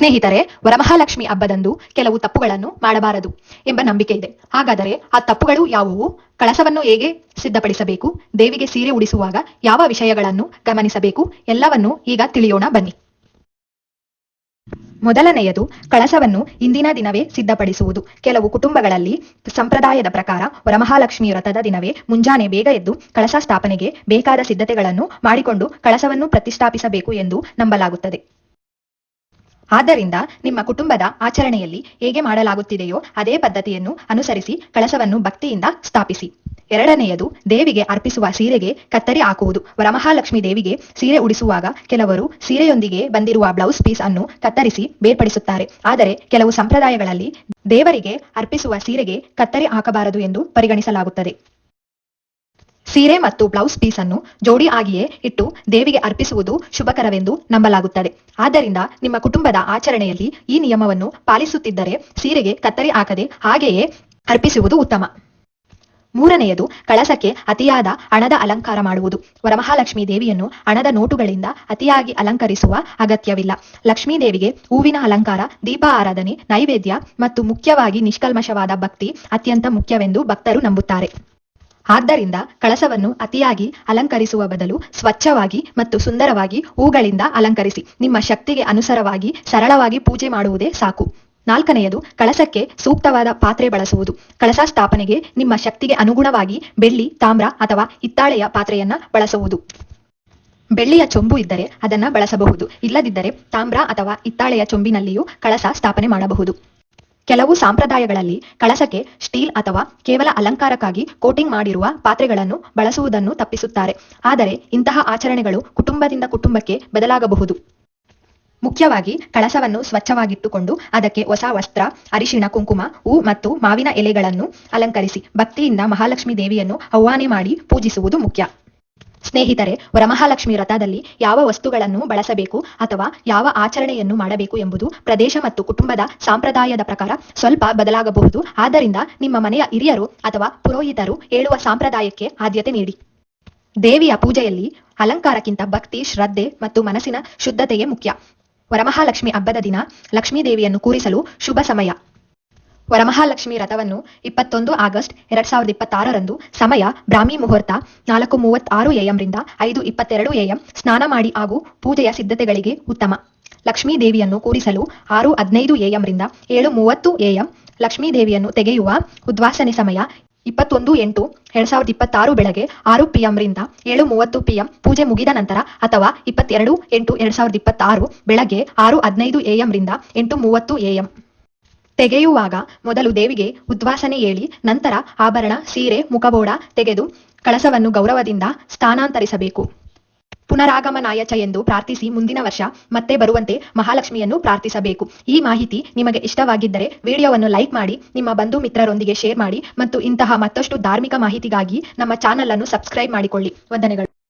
ಸ್ನೇಹಿತರೆ, ವರಮಹಾಲಕ್ಷ್ಮಿ ಹಬ್ಬದಂದು ಕೆಲವು ತಪ್ಪುಗಳನ್ನು ಮಾಡಬಾರದು ಎಂಬ ನಂಬಿಕೆ ಇದೆ. ಹಾಗಾದರೆ ಆ ತಪ್ಪುಗಳು ಯಾವುವು? ಕಳಸವನ್ನು ಹೇಗೆ ಸಿದ್ಧಪಡಿಸಬೇಕು? ದೇವಿಗೆ ಸೀರೆ ಉಡಿಸುವಾಗ ಯಾವ ವಿಷಯಗಳನ್ನು ಗಮನಿಸಬೇಕು? ಎಲ್ಲವನ್ನೂ ಈಗ ತಿಳಿಯೋಣ ಬನ್ನಿ. ಮೊದಲನೆಯದು, ಕಳಸವನ್ನು ಇಂದಿನ ದಿನವೇ ಸಿದ್ಧಪಡಿಸುವುದು. ಕೆಲವು ಕುಟುಂಬಗಳಲ್ಲಿ ಸಂಪ್ರದಾಯದ ಪ್ರಕಾರ ವರಮಹಾಲಕ್ಷ್ಮಿ ವ್ರತದ ದಿನವೇ ಮುಂಜಾನೆ ಬೇಗ ಎದ್ದು ಕಳಸ ಸ್ಥಾಪನೆಗೆ ಬೇಕಾದ ಸಿದ್ಧತೆಗಳನ್ನು ಮಾಡಿಕೊಂಡು ಕಳಸವನ್ನು ಪ್ರತಿಷ್ಠಾಪಿಸಬೇಕು ಎಂದು ನಂಬಲಾಗುತ್ತದೆ. ಆದ್ದರಿಂದ ನಿಮ್ಮ ಕುಟುಂಬದ ಆಚರಣೆಯಲ್ಲಿ ಹೇಗೆ ಮಾಡಲಾಗುತ್ತಿದೆಯೋ ಅದೇ ಪದ್ಧತಿಯನ್ನು ಅನುಸರಿಸಿ ಕಳಸವನ್ನು ಭಕ್ತಿಯಿಂದ ಸ್ಥಾಪಿಸಿ. ಎರಡನೆಯದು, ದೇವಿಗೆ ಅರ್ಪಿಸುವ ಸೀರೆಗೆ ಕತ್ತರಿ ಹಾಕುವುದು. ವರಮಹಾಲಕ್ಷ್ಮಿ ದೇವಿಗೆ ಸೀರೆ ಉಡಿಸುವಾಗ ಕೆಲವರು ಸೀರೆಯೊಂದಿಗೆ ಬಂದಿರುವ ಬ್ಲೌಸ್ ಪೀಸ್ ಅನ್ನು ಕತ್ತರಿಸಿ ಬೇರ್ಪಡಿಸುತ್ತಾರೆ. ಆದರೆ ಕೆಲವು ಸಂಪ್ರದಾಯಗಳಲ್ಲಿ ದೇವರಿಗೆ ಅರ್ಪಿಸುವ ಸೀರೆಗೆ ಕತ್ತರಿ ಹಾಕಬಾರದು ಎಂದು ಪರಿಗಣಿಸಲಾಗುತ್ತದೆ. ಸೀರೆ ಮತ್ತು ಬ್ಲೌಸ್ ಪೀಸ್ ಅನ್ನು ಜೋಡಿ ಆಗಿಯೇ ಇಟ್ಟು ದೇವಿಗೆ ಅರ್ಪಿಸುವುದು ಶುಭಕರವೆಂದು ನಂಬಲಾಗುತ್ತದೆ. ಆದ್ದರಿಂದ ನಿಮ್ಮ ಕುಟುಂಬದ ಆಚರಣೆಯಲ್ಲಿ ಈ ನಿಯಮವನ್ನು ಪಾಲಿಸುತ್ತಿದ್ದರೆ ಸೀರೆಗೆ ಕತ್ತರಿ ಹಾಕದೆ ಹಾಗೆಯೇ ಅರ್ಪಿಸುವುದು ಉತ್ತಮ. ಮೂರನೆಯದು, ಕಳಸಕ್ಕೆ ಅತಿಯಾದ ಹಣದ ಅಲಂಕಾರ ಮಾಡುವುದು. ವರಮಹಾಲಕ್ಷ್ಮಿ ದೇವಿಯನ್ನು ಹಣದ ನೋಟುಗಳಿಂದ ಅತಿಯಾಗಿ ಅಲಂಕರಿಸುವ ಅಗತ್ಯವಿಲ್ಲ. ಲಕ್ಷ್ಮೀ ದೇವಿಗೆ ಹೂವಿನ ಅಲಂಕಾರ, ದೀಪ ಆರಾಧನೆ, ನೈವೇದ್ಯ ಮತ್ತು ಮುಖ್ಯವಾಗಿ ನಿಷ್ಕಲ್ಮಶವಾದ ಭಕ್ತಿ ಅತ್ಯಂತ ಮುಖ್ಯವೆಂದು ಭಕ್ತರು ನಂಬುತ್ತಾರೆ. ಆದ್ದರಿಂದ ಕಳಸವನ್ನು ಅತಿಯಾಗಿ ಅಲಂಕರಿಸುವ ಬದಲು ಸ್ವಚ್ಛವಾಗಿ ಮತ್ತು ಸುಂದರವಾಗಿ ಹೂಗಳಿಂದ ಅಲಂಕರಿಸಿ ನಿಮ್ಮ ಶಕ್ತಿಗೆ ಅನುಸಾರವಾಗಿ ಸರಳವಾಗಿ ಪೂಜೆ ಮಾಡುವುದೇ ಸಾಕು. ನಾಲ್ಕನೆಯದು, ಕಳಸಕ್ಕೆ ಸೂಕ್ತವಾದ ಪಾತ್ರೆ ಬಳಸುವುದು. ಕಳಸ ಸ್ಥಾಪನೆಗೆ ನಿಮ್ಮ ಶಕ್ತಿಗೆ ಅನುಗುಣವಾಗಿ ಬೆಳ್ಳಿ, ತಾಮ್ರ ಅಥವಾ ಹಿತ್ತಾಳೆಯ ಪಾತ್ರೆಯನ್ನ ಬಳಸುವುದು. ಬೆಳ್ಳಿಯ ಚೊಂಬು ಇದ್ದರೆ ಅದನ್ನ ಬಳಸಬಹುದು, ಇಲ್ಲದಿದ್ದರೆ ತಾಮ್ರ ಅಥವಾ ಹಿತ್ತಾಳೆಯ ಚೊಂಬಿನಲ್ಲಿಯೂ ಕಳಸ ಸ್ಥಾಪನೆ ಮಾಡಬಹುದು. ಕೆಲವು ಸಂಪ್ರದಾಯಗಳಲ್ಲಿ ಕಳಸಕ್ಕೆ ಸ್ಟೀಲ್ ಅಥವಾ ಕೇವಲ ಅಲಂಕಾರಕ್ಕಾಗಿ ಕೋಟಿಂಗ್ ಮಾಡಿರುವ ಪಾತ್ರೆಗಳನ್ನು ಬಳಸುವುದನ್ನು ತಪ್ಪಿಸುತ್ತಾರೆ. ಆದರೆ ಇಂತಹ ಆಚರಣೆಗಳು ಕುಟುಂಬದಿಂದ ಕುಟುಂಬಕ್ಕೆ ಬದಲಾಗಬಹುದು. ಮುಖ್ಯವಾಗಿ ಕಳಸವನ್ನು ಸ್ವಚ್ಛವಾಗಿಟ್ಟುಕೊಂಡು ಅದಕ್ಕೆ ಹೊಸ ವಸ್ತ್ರ, ಅರಿಶಿಣ, ಕುಂಕುಮ, ಹೂ ಮತ್ತು ಮಾವಿನ ಎಲೆಗಳನ್ನು ಅಲಂಕರಿಸಿ ಭಕ್ತಿಯಿಂದ ಮಹಾಲಕ್ಷ್ಮಿ ದೇವಿಯನ್ನು ಆಹ್ವಾನ ಮಾಡಿ ಪೂಜಿಸುವುದು ಮುಖ್ಯ. ಸ್ನೇಹಿತರೆ, ವರಮಹಾಲಕ್ಷ್ಮಿ ವ್ರತದಲ್ಲಿ ಯಾವ ವಸ್ತುಗಳನ್ನು ಬಳಸಬೇಕು ಅಥವಾ ಯಾವ ಆಚರಣೆಯನ್ನು ಮಾಡಬೇಕು ಎಂಬುದು ಪ್ರದೇಶ ಮತ್ತು ಕುಟುಂಬದ ಸಂಪ್ರದಾಯದ ಪ್ರಕಾರ ಸ್ವಲ್ಪ ಬದಲಾಗಬಹುದು. ಆದ್ದರಿಂದ ನಿಮ್ಮ ಮನೆಯ ಹಿರಿಯರು ಅಥವಾ ಪುರೋಹಿತರು ಹೇಳುವ ಸಂಪ್ರದಾಯಕ್ಕೆ ಆದ್ಯತೆ ನೀಡಿ. ದೇವಿಯ ಪೂಜೆಯಲ್ಲಿ ಅಲಂಕಾರಕ್ಕಿಂತ ಭಕ್ತಿ, ಶ್ರದ್ಧೆ ಮತ್ತು ಮನಸ್ಸಿನ ಶುದ್ಧತೆಯೇ ಮುಖ್ಯ. ವರಮಹಾಲಕ್ಷ್ಮಿ ಹಬ್ಬದ ದಿನ ಲಕ್ಷ್ಮೀ ದೇವಿಯನ್ನು ಕೂರಿಸಲು ಶುಭ ಸಮಯ. ವರಮಹಾಲಕ್ಷ್ಮಿ ವ್ರತವನ್ನು 21 ಆಗಸ್ಟ್ 2026 ಸಮಯ ಬ್ರಾಹ್ಮಿ ಮುಹೂರ್ತ 4:36 AM ರಿಂದ 5:22 AM. ಸ್ನಾನ ಮಾಡಿ ಹಾಗೂ ಪೂಜೆಯ ಸಿದ್ಧತೆಗಳಿಗೆ ಉತ್ತಮ. ಲಕ್ಷ್ಮೀ ದೇವಿಯನ್ನು ಕೂರಿಸಲು 6:15 AM ರಿಂದ 7:30 AM. ಲಕ್ಷ್ಮೀ ದೇವಿಯನ್ನು ತೆಗೆಯುವ ಉದ್ವಾಸನೆ ಸಮಯ 21/8/2026 ಬೆಳಗ್ಗೆ 6 PM ರಿಂದ 7:30 PM. ಪೂಜೆ ಮುಗಿದ ನಂತರ ಅಥವಾ 22/8/2026 ಬೆಳಗ್ಗೆ 6:15 AM ರಿಂದ 8:30 AM. ತೆಗೆಯುವಾಗ ಮೊದಲು ದೇವಿಗೆ ಉದ್ವಾಸನೆ ಹೇಳಿ ನಂತರ ಆಭರಣ, ಸೀರೆ, ಮುಖಬೋಡ ತೆಗೆದು ಕಳಸವನ್ನು ಗೌರವದಿಂದ ಸ್ಥಾನಾಂತರಿಸಬೇಕು. ಪುನರಾಗಮನಾಯ ಚ ಎಂದು ಪ್ರಾರ್ಥಿಸಿ ಮುಂದಿನ ವರ್ಷ ಮತ್ತೆ ಬರುವಂತೆ ಮಹಾಲಕ್ಷ್ಮಿಯನ್ನು ಪ್ರಾರ್ಥಿಸಬೇಕು. ಈ ಮಾಹಿತಿ ನಿಮಗೆ ಇಷ್ಟವಾಗಿದ್ದರೆ ವಿಡಿಯೋವನ್ನು ಲೈಕ್ ಮಾಡಿ, ನಿಮ್ಮ ಬಂಧು ಮಿತ್ರರೊಂದಿಗೆ ಶೇರ್ ಮಾಡಿ ಮತ್ತು ಇಂತಹ ಮತ್ತಷ್ಟು ಧಾರ್ಮಿಕ ಮಾಹಿತಿಗಾಗಿ ನಮ್ಮ ಚಾನಲ್ ಅನ್ನು ಸಬ್ಸ್ಕ್ರೈಬ್ ಮಾಡಿಕೊಳ್ಳಿ. ವಂದನೆಗಳು.